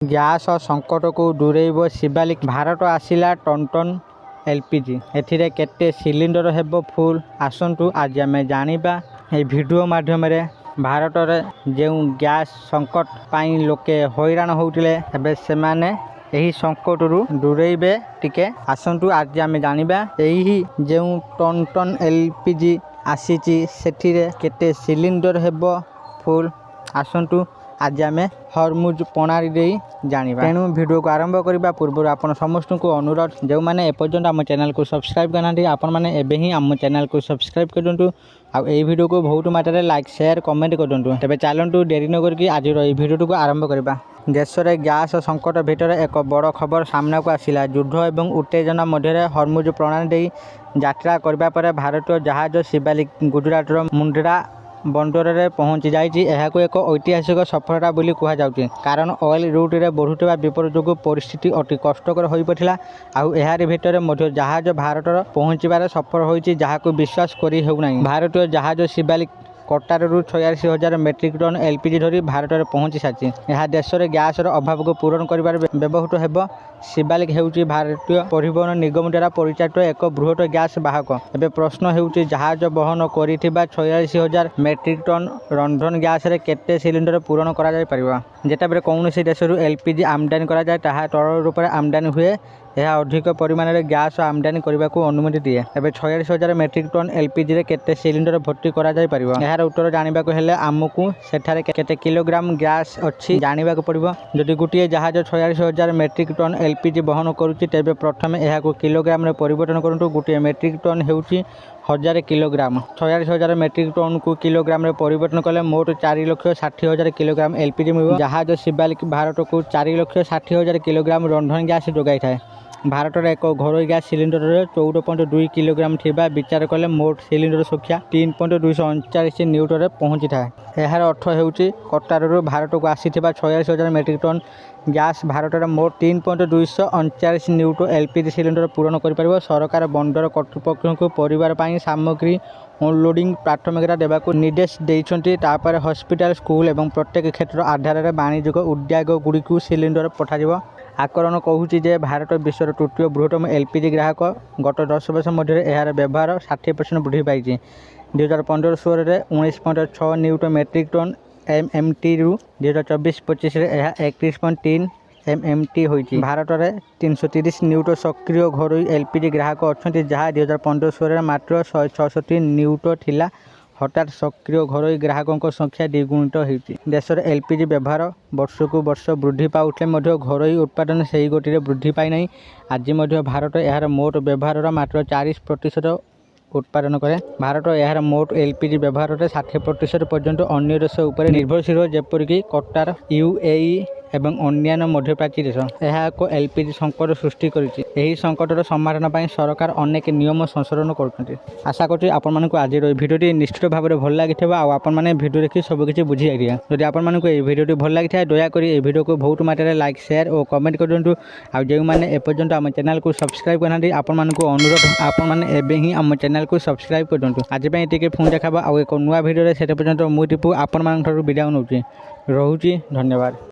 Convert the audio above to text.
Gas ସଙ୍କଟକୁ ଦୂରେଇବ ଶିବାଲିକ। ଭାରତ ଆସିଲା ton LPG. ଏଥିରେ କେତେ ସିଲିଣ୍ଡର ହେବ ଫୁଲ୍? ଆସନ୍ତୁ ଆଜି ଆମେ ଜାଣିବା ଏହି ଭିଡ଼ିଓ ମାଧ୍ୟମରେ। ଭାରତରେ ଯେଉଁ ଗ୍ୟାସ୍ ସଙ୍କଟ ପାଇଁ ଲୋକେ ହଇରାଣ ହେଉଥିଲେ, ଏବେ ସେମାନେ ଏହି ସଙ୍କଟରୁ ଦୂରେଇବେ ଟିକେ। ଆସନ୍ତୁ ଆଜି ଆମେ ଜାଣିବା ଏହି ଯେଉଁ ଟନ ଏଲ୍ପିଜି ଆସିଛି ସେଥିରେ କେତେ ସିଲିଣ୍ଡର ହେବ ଫୁଲ୍। ଆସନ୍ତୁ ଆଜି ଆମେ ହରମୁଜ ପ୍ରଣାଳୀ ଦେଇ ଜାଣିବା। ତେଣୁ ଭିଡ଼ିଓକୁ ଆରମ୍ଭ କରିବା ପୂର୍ବରୁ ଆପଣ ସମସ୍ତଙ୍କୁ ଅନୁରୋଧ, ଯେଉଁମାନେ ଏପର୍ଯ୍ୟନ୍ତ ଆମ ଚ୍ୟାନେଲକୁ ସବସ୍କ୍ରାଇବ୍ କରିନାହାନ୍ତି ଆପଣମାନେ ଏବେ ହିଁ ଆମ ଚ୍ୟାନେଲକୁ ସବସ୍କ୍ରାଇବ୍ କରନ୍ତୁ। ଆଉ ଏହି ଭିଡ଼ିଓକୁ ବହୁତ ମାତ୍ରାରେ ଲାଇକ୍ ସେୟାର କମେଣ୍ଟ କରନ୍ତୁ। ତେବେ ଚାଲନ୍ତୁ ଡେରି ନ କରିକି ଆଜିର ଏହି ଭିଡ଼ିଓଟିକୁ ଆରମ୍ଭ କରିବା। ଦେଶରେ ଗ୍ୟାସ୍ ସଙ୍କଟ ଭିତରେ ଏକ ବଡ଼ ଖବର ସାମ୍ନାକୁ ଆସିଲା। ଯୁଦ୍ଧ ଏବଂ ଉତ୍ତେଜନା ମଧ୍ୟରେ ହରମୁଜ ପ୍ରଣାଳୀ ଦେଇ ଯାତ୍ରା କରିବା ପରେ ଭାରତୀୟ ଜାହାଜ ଶିବାଲିକ ଗୁଜରାଟର ମୁଣ୍ଡ୍ରା ବନ୍ଦରରେ ପହଞ୍ଚି ଯାଇଛି। ଏହାକୁ ଏକ ଐତିହାସିକ ସଫଳତା ବୋଲି କୁହାଯାଉଛି, କାରଣ ଅଏଲ ରୁଟ୍ରେ ବଢ଼ୁଥିବା ବିପଦ ଯୋଗୁଁ ପରିସ୍ଥିତି ଅତି କଷ୍ଟକର ହୋଇପଡ଼ିଥିଲା। ଆଉ ଏହାରି ଭିତରେ ମଧ୍ୟ ଜାହାଜ ଭାରତର ପହଞ୍ଚିବାରେ ସଫଳ ହୋଇଛି, ଯାହାକୁ ବିଶ୍ୱାସ କରି ହେଉନାହିଁ। ଭାରତୀୟ ଜାହାଜ ଶିବାଲିକ କଟାରରୁ 46,000 ମେଟ୍ରିକ୍ ଟନ୍ ଏଲ୍ପିଜି ଧରି ଭାରତରେ ପହଞ୍ଚି ସାରିଛି। ଏହା ଦେଶରେ ଗ୍ୟାସ୍ର ଅଭାବକୁ ପୂରଣ କରିବାରେ ବ୍ୟବହୃତ ହେବ। ଶିବାଲିକ ହେଉଛି ଭାରତୀୟ ପରିବହନ ନିଗମ ଦ୍ୱାରା ପରିଚାଳିତ ଏକ ବୃହତ ଗ୍ୟାସ୍ ବାହକ। ଏବେ ପ୍ରଶ୍ନ ହେଉଛି, ଜାହାଜ ବହନ କରିଥିବା 46,000 ମେଟ୍ରିକ୍ ଟନ୍ ରନ୍ଧନ ଗ୍ୟାସ୍ରେ କେତେ ସିଲିଣ୍ଡର ପୂରଣ କରାଯାଇପାରିବ? ଯେତେବେଳେ କୌଣସି ଦେଶରୁ ଏଲ୍ପିଜି ଆମଦାନୀ କରାଯାଏ, ତାହା ତରଳ ରୂପରେ ଆମଦାନୀ ହୁଏ। ଏହା ଅଧିକ ପରିମାଣରେ ଗ୍ୟାସ୍ ଆମଦାନୀ କରିବାକୁ ଅନୁମତି ଦିଏ। ଏବେ 46,000 ମେଟ୍ରିକ୍ ଟନ୍ ଏଲ୍ପିଜିରେ କେତେ ସିଲିଣ୍ଡର ଭର୍ତ୍ତି କରାଯାଇପାରିବ? ଏହାର ଉତ୍ତର ଜାଣିବାକୁ ହେଲେ ଆମକୁ ସେଠାରେ କେତେ କିଲୋଗ୍ରାମ ଗ୍ୟାସ୍ ଅଛି ଜାଣିବାକୁ ପଡ଼ିବ। ଯଦି ଗୋଟିଏ ଜାହାଜ 46,000 ମେଟ୍ରିକ୍ ଟନ୍ ଏଲ୍ପିଜି ବହନ କରୁଛି, ତେବେ ପ୍ରଥମେ ଏହାକୁ କିଲୋଗ୍ରାମରେ ପରିବର୍ତ୍ତନ କରନ୍ତୁ। ଗୋଟିଏ ମେଟ୍ରିକ୍ ଟନ୍ ହେଉଛି 1000 କିଲୋଗ୍ରାମ। 46,000 ମେଟ୍ରିକ୍ ଟନ୍କୁ କିଲୋଗ୍ରାମରେ ପରିବର୍ତ୍ତନ କଲେ ମୋଟ 4,60,000 କିଲୋଗ୍ରାମ ଏଲ୍ପିଜି ମିଳିବ। ଜାହାଜ ଶିବାଲିକ ଭାରତକୁ 4,60,000 କିଲୋଗ୍ରାମ ରନ୍ଧନ ଗ୍ୟାସ୍ ଯୋଗାଇଥାଏ। ଭାରତରେ ଏକ ଘରୋଇ ଗ୍ୟାସ୍ ସିଲିଣ୍ଡରରେ 14.2 କିଲୋଗ୍ରାମ ଥିବା ବିଚାର କଲେ ମୋଟ ସିଲିଣ୍ଡର ସଂଖ୍ୟା 3,239 ନିୟୁଟରେ ପହଞ୍ଚିଥାଏ। ଏହାର ଅର୍ଥ ହେଉଛି, କତାରରୁ ଭାରତକୁ ଆସିଥିବା 46,000 ମେଟ୍ରିକ୍ ଟନ୍ ଗ୍ୟାସ୍ ଭାରତରେ ମୋଟ 3,239 ନିୟୁଟ ଏଲ୍ପିଜି ସିଲିଣ୍ଡର ପୂରଣ କରିପାରିବ। ସରକାର ବନ୍ଦର କର୍ତ୍ତୃପକ୍ଷଙ୍କୁ ପରିବାର ପାଇଁ ସାମଗ୍ରୀ ଅନଲୋଡିଂ ପ୍ରାଥମିକତା ଦେବାକୁ ନିର୍ଦ୍ଦେଶ ଦେଇଛନ୍ତି। ତାପରେ ହସ୍ପିଟାଲ, ସ୍କୁଲ ଏବଂ ପ୍ରତ୍ୟେକ କ୍ଷେତ୍ର ଆଧାରରେ ବାଣିଜ୍ୟିକ ଉଦ୍ୟୋଗଗୁଡ଼ିକୁ ସିଲିଣ୍ଡର ପଠାଯିବ। ଆକଳନ କହୁଛି ଯେ ଭାରତ ବିଶ୍ୱର ତୃତୀୟ ବୃହତ୍ତମ ଏଲ୍ପିଜି ଗ୍ରାହକ। ଗତ 10 ବର୍ଷ ମଧ୍ୟରେ ଏହାର ବ୍ୟବହାର 60% ବୃଦ୍ଧି ପାଇଛି। 2015-16ରେ 19.6 ନିୟୁଟ ମେଟ୍ରିକ୍ ଟନ୍ MMTରୁ 2024-25ରେ ଏହା 31.3 MMT ହୋଇଛି। ଭାରତରେ 330 ନିୟୁଟ ସକ୍ରିୟ ଘରୋଇ ଏଲ୍ପିଜି ଗ୍ରାହକ ଅଛନ୍ତି, ଯାହା 2015-16ରେ ମାତ୍ର 166 ନିୟୁଟ ଥିଲା। ହଠାତ୍ ସକ୍ରିୟ ଘରୋଇ ଗ୍ରାହକଙ୍କ ସଂଖ୍ୟା ଦ୍ୱିଗୁଣିତ ହୋଇଛି। ଦେଶରେ ଏଲ୍ପିଜି ବ୍ୟବହାର ବର୍ଷକୁ ବର୍ଷ ବୃଦ୍ଧି ପାଉଥିଲେ ମଧ୍ୟ ଘରୋଇ ଉତ୍ପାଦନ ସେହି ଗତିରେ ବୃଦ୍ଧି ପାଇନାହିଁ। ଆଜି ମଧ୍ୟ ଭାରତ ଏହାର ମୋଟ ବ୍ୟବହାରର ମାତ୍ର 40% ଉତ୍ପାଦନ କରେ। ଭାରତ ଏହାର ମୋଟ ଏଲ୍ପିଜି ବ୍ୟବହାରରେ 60% ପର୍ଯ୍ୟନ୍ତ ଅନ୍ୟ ଦେଶ ଉପରେ ନିର୍ଭରଶୀଳ, ଯେପରିକି କତାର, UAE ଏବଂ ଅନ୍ୟାନ୍ୟ ମଧ୍ୟପ୍ରାଚ୍ୟ ଦେଶ। ଏହା ଏକ ଏଲ୍ପିଜି ସଙ୍କଟ ସୃଷ୍ଟି କରିଛି। ଏହି ସଙ୍କଟର ସମାଧାନ ପାଇଁ ସରକାର ଅନେକ ନିୟମ ସଂଶୋଧନ କରୁଛନ୍ତି। ଆଶା କରୁଛି ଆପଣମାନଙ୍କୁ ଆଜିର ଏହି ଭିଡ଼ିଓଟି ନିଶ୍ଚିତ ଭାବରେ ଭଲ ଲାଗିଥିବ ଆଉ ଆପଣମାନେ ଭିଡ଼ିଓ ଦେଖି ସବୁକିଛି ବୁଝିଯାଇଥିବେ। ଯଦି ଆପଣମାନଙ୍କୁ ଏହି ଭିଡ଼ିଓଟି ଭଲ ଲାଗିଥାଏ, ଦୟାକରି ଏହି ଭିଡ଼ିଓକୁ ବହୁତ ମାତ୍ରାରେ ଲାଇକ୍ ସେୟାର ଓ କମେଣ୍ଟ କରନ୍ତୁ। ଆଉ ଯେଉଁମାନେ ଏପର୍ଯ୍ୟନ୍ତ ଆମ ଚ୍ୟାନେଲକୁ ସବସ୍କ୍ରାଇବ୍ କରିନାହାନ୍ତି ଆପଣମାନଙ୍କୁ ଅନୁରୋଧ, ଆପଣମାନେ ଏବେ ହିଁ ଆମ ଚ୍ୟାନେଲକୁ ସବସ୍କ୍ରାଇବ୍ କରନ୍ତୁ। ଆଜି ପାଇଁ ଟିକେ ଫୋନ୍ ଦେଖାବା ଆଉ ଏକ ନୂଆ ଭିଡ଼ିଓରେ। ସେତେ ପର୍ଯ୍ୟନ୍ତ ମୁଁ ଦୀପୁ ଆପଣମାନଙ୍କଠାରୁ ବିଦାୟ ନେଉଛି। ରହୁଛି, ଧନ୍ୟବାଦ।